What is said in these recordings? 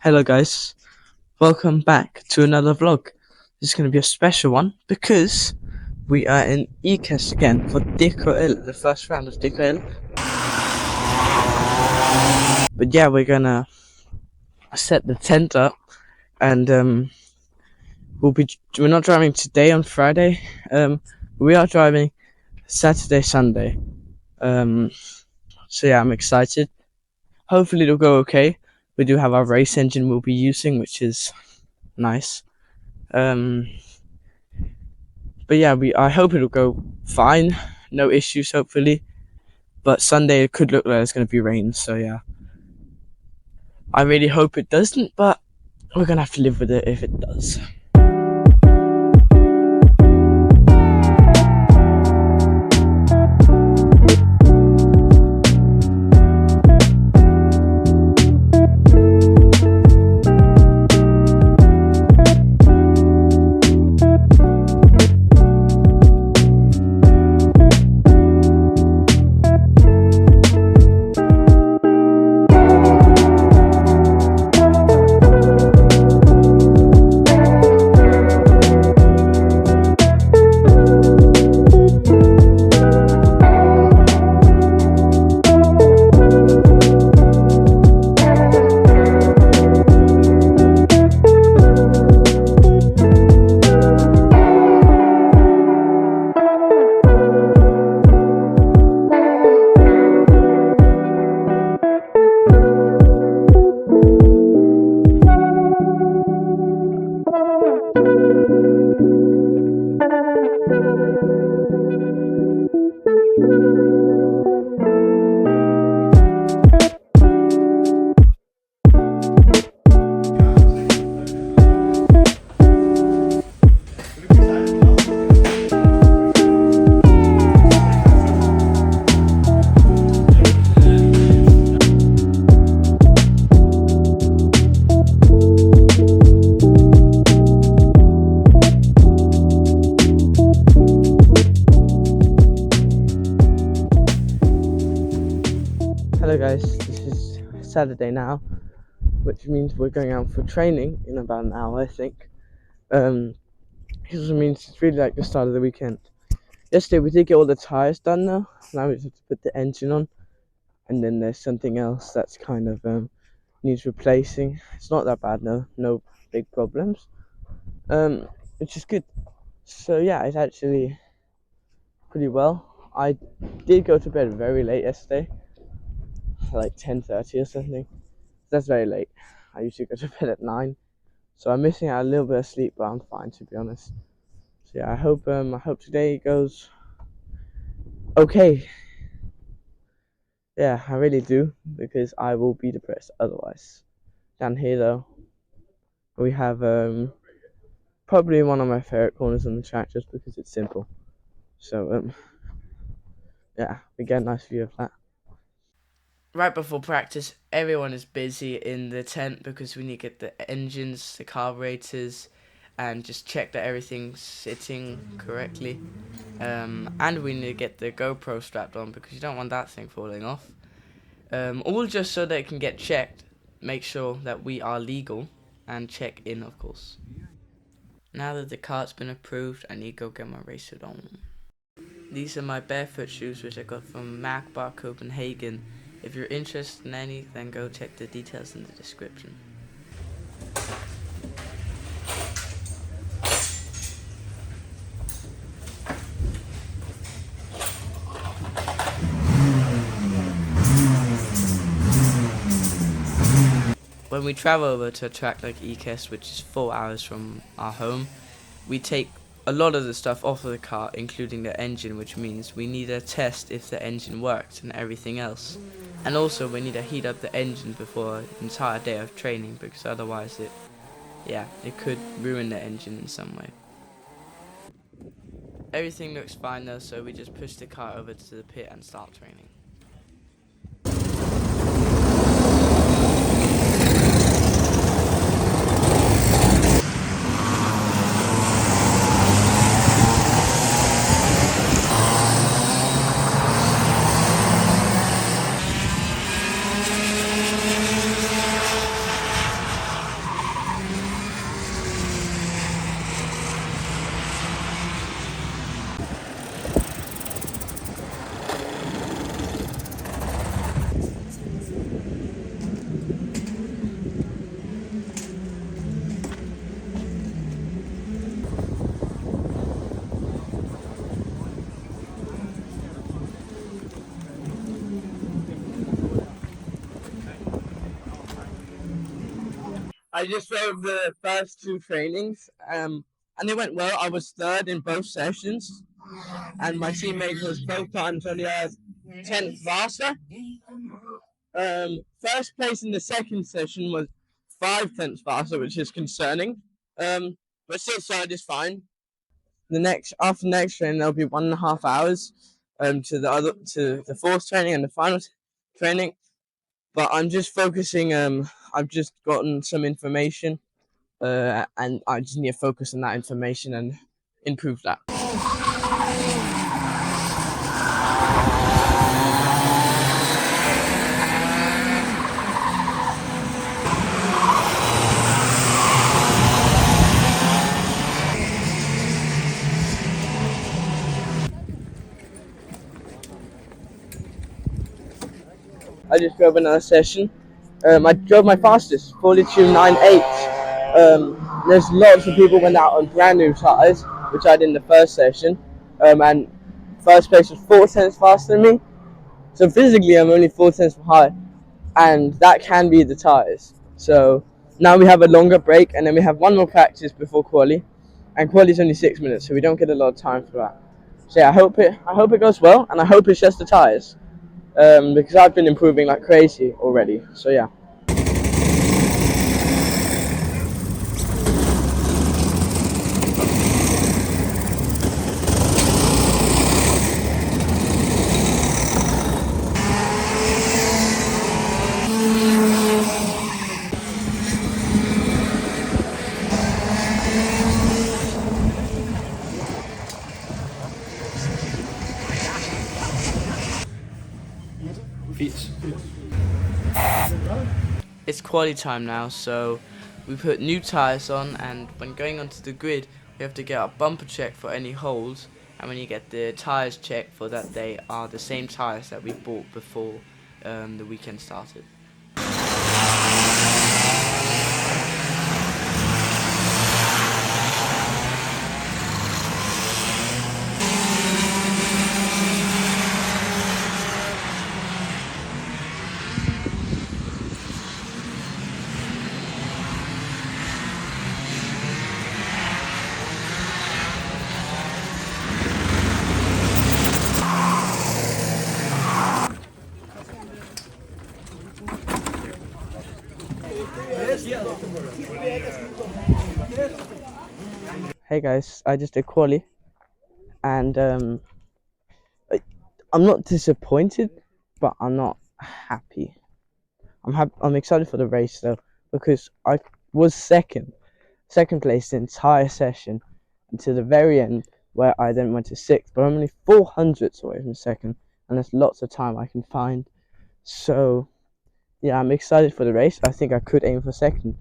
Hello guys, welcome back to another vlog. This is going to be a special one because we are in Ikast again for DKL, the first round of DKL. But yeah, we're gonna set the tent up and we're not driving today on Friday. We are driving Saturday, Sunday. So yeah, I'm excited. Hopefully it'll go okay. We do have our race engine we'll be using, which is nice. But yeah, I hope it'll go fine. No issues, hopefully. But Sunday it could look like it's going to be rain, so yeah. I really hope it doesn't, but we're going to have to live with it if it does. Hello guys, this is Saturday now, which means we're going out for training in about an hour, I think. It also means it's really like the start of the weekend. Yesterday we did get all the tyres done though. Now we just have to put the engine on, and then there's something else that's kind of needs replacing. It's not that bad, no big problems. Which is good. So yeah, it's actually pretty well. I did go to bed very late yesterday, like 10:30 or something. That's very late. I usually go to bed at 9, so I'm missing out a little bit of sleep, but I'm fine, to be honest. So yeah, I hope today goes okay. Yeah, I really do, because I will be depressed otherwise. Down here though, we have probably one of my favorite corners on the track, just because it's simple. So yeah, we get a nice view of that. Right before practice, everyone is busy in the tent because we need to get the engines, the carburetors, and just check that everything's sitting correctly. And we need to get the GoPro strapped on because you don't want that thing falling off. All just so they can get checked, make sure that we are legal, and check in, of course. Now that the cart's been approved, I need to go get my race suit on. These are my barefoot shoes, which I got from Mac Bar Copenhagen. If you're interested in any, then go check the details in the description. When we travel over to a track like Ikast, which is 4 hours from our home, we take a lot of the stuff off of the car, including the engine, which means we need to test if the engine works and everything else. And also we need to heat up the engine before an entire day of training, because otherwise it could ruin the engine in some way. Everything looks fine though, so we just push the car over to the pit and start training. I just drove the first two trainings, and they went well. I was third in both sessions, and my teammate was both times only a 10th faster. First place in the second session was 5 tenths faster, which is concerning. But still third is fine. After the next training, there'll be 1.5 hours to the fourth training and the final training. But I'm just focusing. I've just gotten some information, and I just need to focus on that information and improve that. I just drove another session. I drove my fastest, 42.98. There's lots of people went out on brand new tyres, which I did in the first session. And first place was 4 tenths faster than me. So physically, I'm only 4 tenths high, and that can be the tyres. So now we have a longer break, and then we have one more practice before quali, and quali is only 6 minutes, so we don't get a lot of time for that. So yeah, I hope it goes well, and I hope it's just the tyres. Because I've been improving like crazy already. So yeah. It's quali time now, so we put new tyres on, and when going onto the grid, we have to get our bumper checked for any holes, and when you get the tyres checked for that they are the same tyres that we bought before the weekend started. Hey guys, I just did quali, and I'm not disappointed, but I'm not happy. I'm excited for the race though, because I was second place the entire session until the very end, where I then went to sixth. But I'm only 400ths away from second, and there's lots of time I can find. So yeah, I'm excited for the race. I think I could aim for second,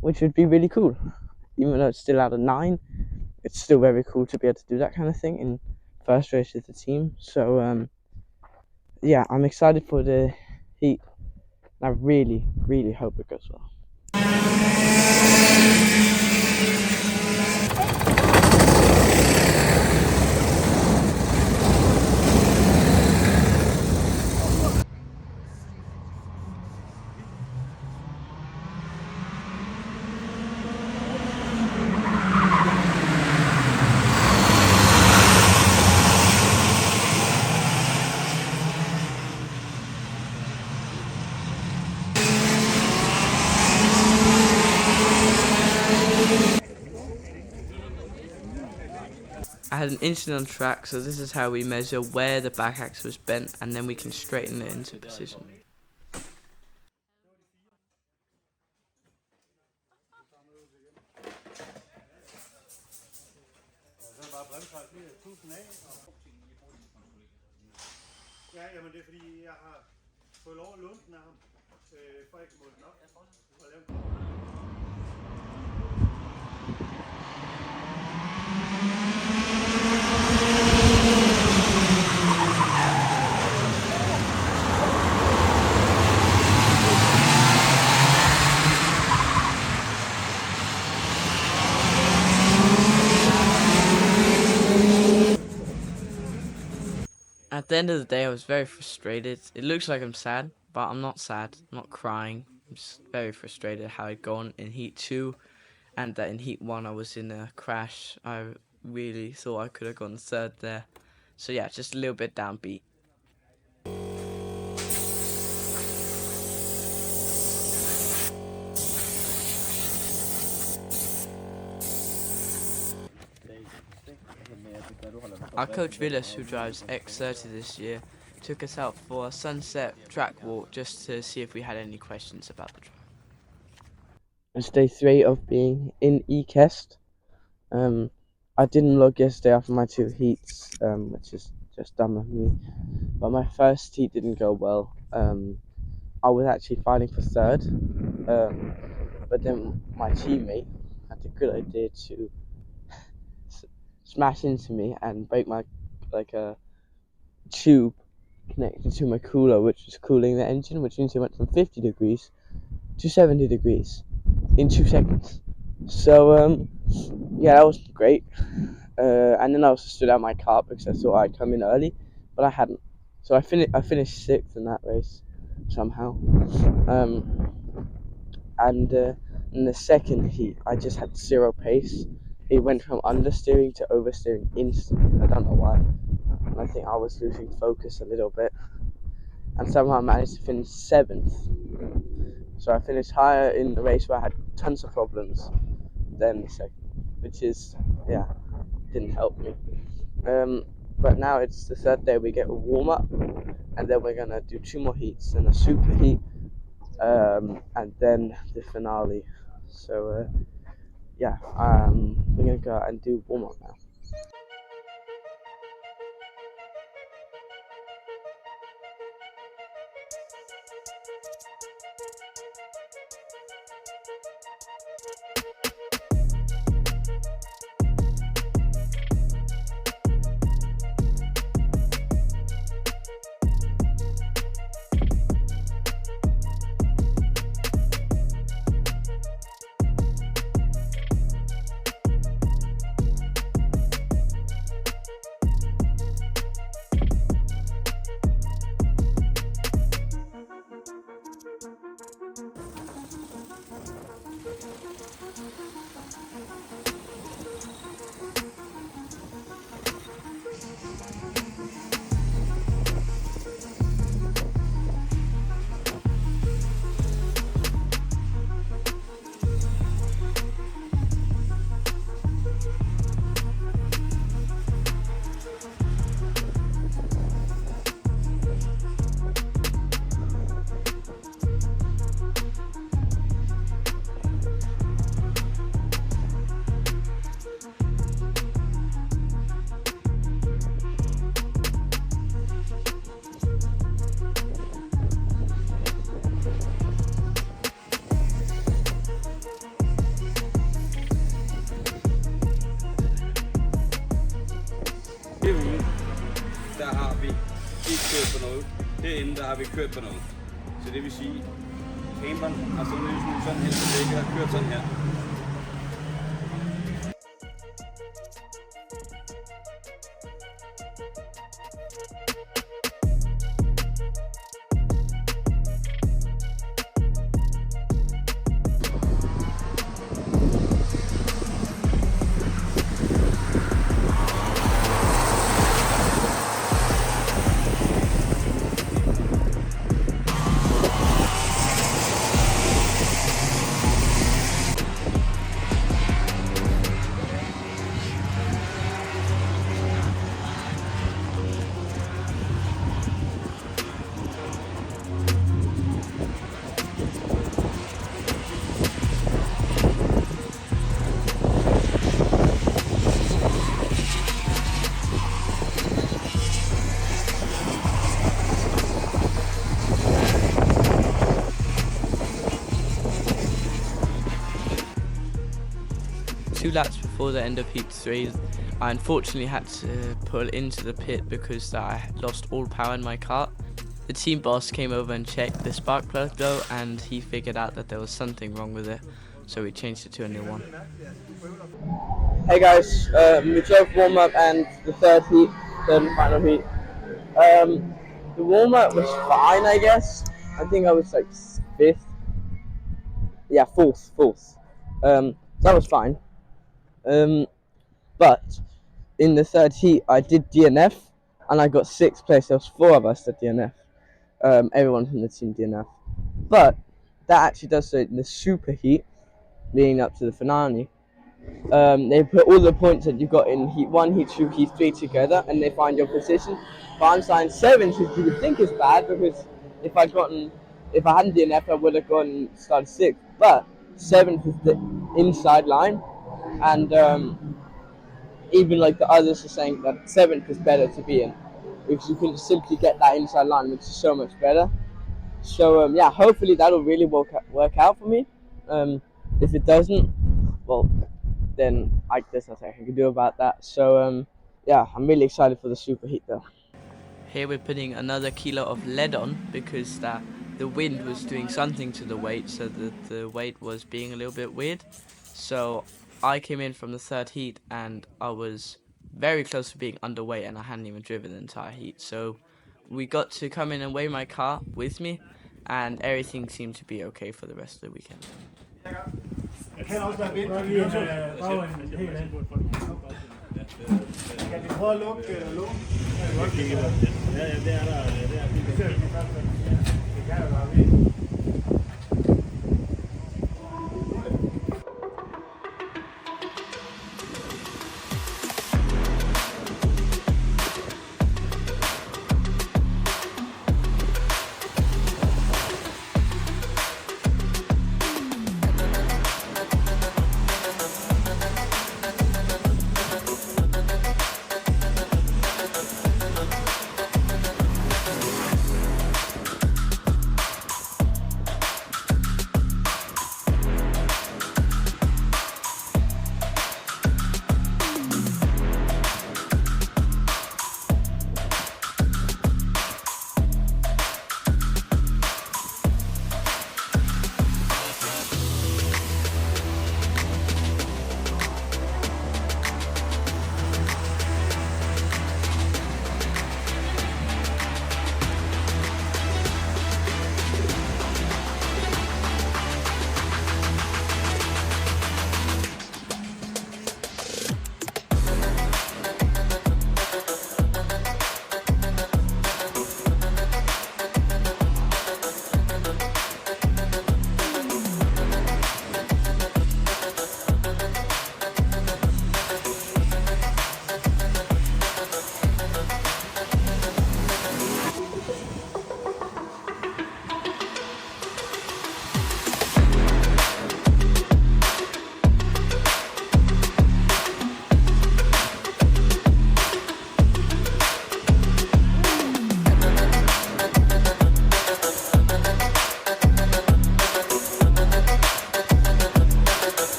which would be really cool. Even though it's still out of 9, it's still very cool to be able to do that kind of thing in first race with the team. So yeah, I'm excited for the heat. I really, really hope it goes well. I had an incident on track, so this is how we measure where the back axle was bent, and then we can straighten it into position. Ja, jamen det er fordi jeg har fået lov at låne den af ham, for ikke måle den op. At the end of the day, I was very frustrated. It looks like I'm sad, but I'm not sad. I'm not crying. I'm just very frustrated how I'd gone in Heat 2, and that in Heat 1 I was in a crash. I really thought I could have gone third there. So yeah, just a little bit downbeat. Our coach Villas, who drives X30 this year, took us out for a sunset track walk just to see if we had any questions about the track. It's day 3 of being in Ikast. I didn't log yesterday after my 2 heats, which is just dumb of me. But my first heat didn't go well. I was actually fighting for third, but then my teammate had the good idea to smash into me and break my a tube connected to my cooler, which was cooling the engine, which means it went from 50 degrees to 70 degrees in 2 seconds. So yeah, that wasn't great. And then I also stood out my car because I thought I'd come in early, but I hadn't. So I finished 6th in that race somehow. And in the second heat, I just had 0 pace. It went from understeering to oversteering instantly. I don't know why. And I think I was losing focus a little bit. And somehow I managed to finish 7th. So I finished higher in the race where I had tons of problems than the second, which is, yeah, didn't help me. But now it's the 3rd day. We get a warm-up, and then we're gonna do 2 more heats and a super heat, and then the finale. So yeah, we're gonna go and do warm-up now. Der har vi ikke kørt på noget. Herinde der har vi kørt på noget. Så det vil sige, camperen har stået en lille smule sådan her, så det ikke har kørt sådan her. Two laps before the end of Heat 3, I unfortunately had to pull into the pit because I lost all power in my kart. The team boss came over and checked the spark plug though, and he figured out that there was something wrong with it, so we changed it to a new one. Hey guys, we drove warm up and the third and final heat. The warm up was fine, I guess. I think I was like 5th, yeah, fourth. That was fine. But in the third heat, I did DNF, and I got 6th place. There was 4 of us that DNF. Everyone from the team DNF. But that actually does so in the super heat, leading up to the finale. They put all the points that you got in heat 1, heat 2, heat 3 together, and they find your position. But I'm saying 7th, which you would think is bad, because if I hadn't DNF, I would have started 6th. But 7th is the inside line, and even like the others are saying that 7th is better to be in, because you can simply get that inside line, which is so much better. So yeah, hopefully that'll really work out for me. If it doesn't, well, then there's nothing I can do about that. So yeah, I'm really excited for the super heat though. Here we're putting another kilo of lead on, because the wind was doing something to the weight, so that the weight was being a little bit weird. So I came in from the third heat, and I was very close to being underweight, and I hadn't even driven the entire heat. So we got to come in and weigh my car with me, and everything seemed to be okay for the rest of the weekend. Det kan også være vind, fordi vi prøver en helt anden. Kan vi prøve at lukke? Ja, det er der. Det kan jo være vind.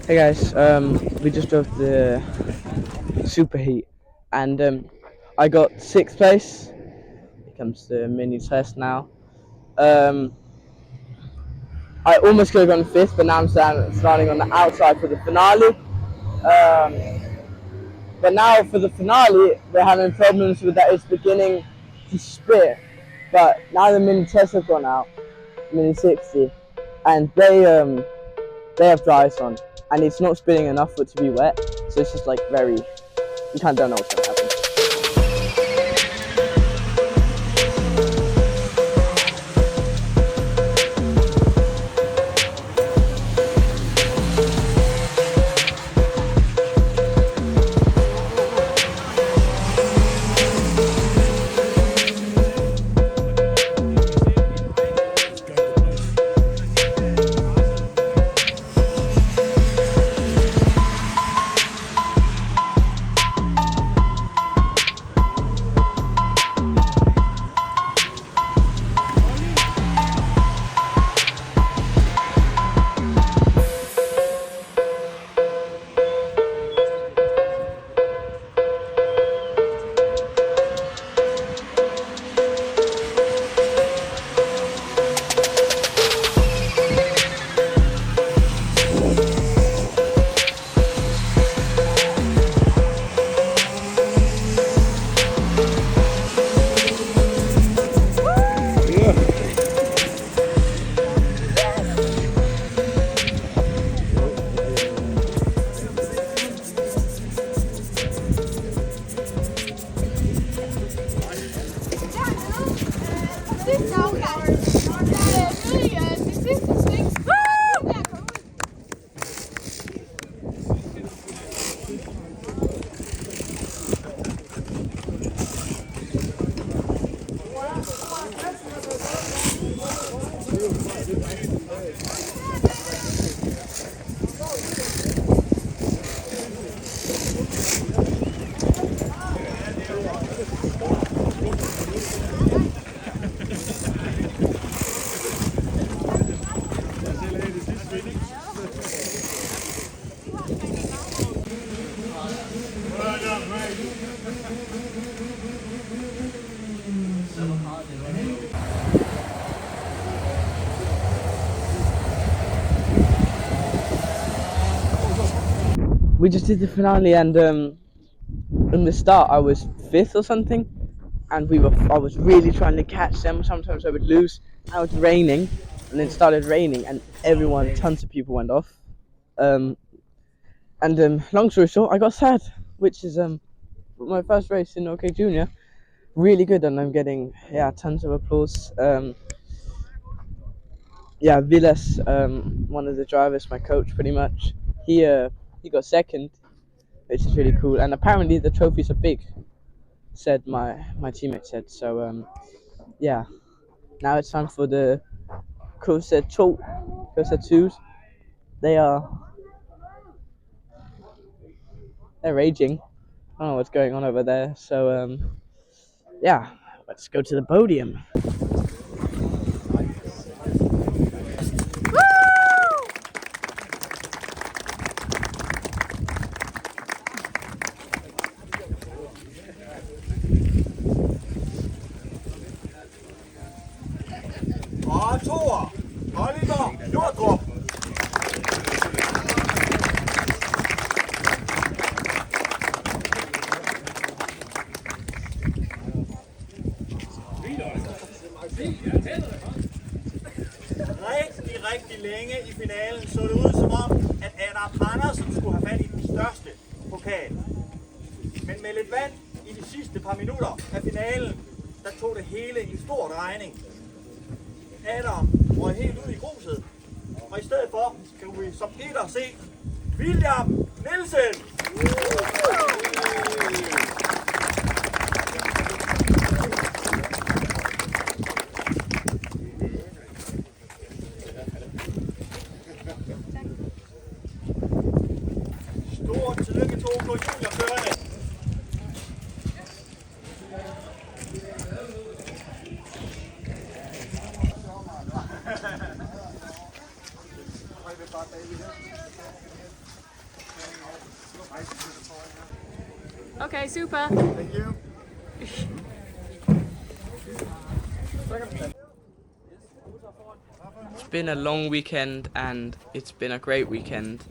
Hey guys, we just drove the super heat, and I got 6th place. Here comes the mini test now. I almost could have gone 5th, but now I'm starting on the outside for the finale. But now for the finale, they're having problems with that it's beginning to spit. But now the mini tests have gone out, mini 60, and they have dry ice on, and it's not spitting enough for it to be wet, so it's just like very, you kind of don't know what's going to happen. We just did the finale, and in the start I was 5th or something, and I was really trying to catch them. Sometimes I would lose. Now it's raining, and it started raining, and tons of people went off. Long story short, I got third, which is my first race in OK Junior. Really good, and I'm getting tons of applause. Vilas, one of the drivers, my coach, pretty much. He got second, which is really cool. And apparently the trophies are big, said my teammate said. So now it's time for the Coset 2s. They're raging. I don't know what's going on over there. So let's go to the podium. Og toer, Oliver Nordrup. Rigtig længe i finalen så det ud som om, at Adam Andersen skulle have fat i den største pokal. Men med lidt vand i de sidste par minutter af finalen, der tog det hele en stor drejning. Adam røg helt ud i gruset, og i stedet for kan vi som etter se William Nielsen. Stort tillykke til OK Junior-førerne. Okay, super. Thank you. It's been a long weekend, and it's been a great weekend.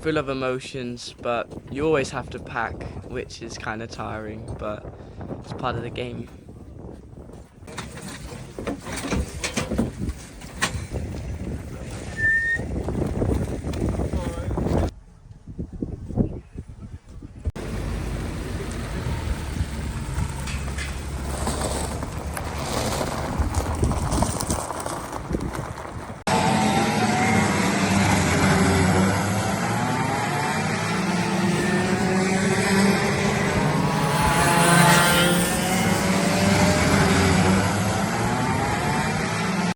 Full of emotions, but you always have to pack, which is kind of tiring, but it's part of the game.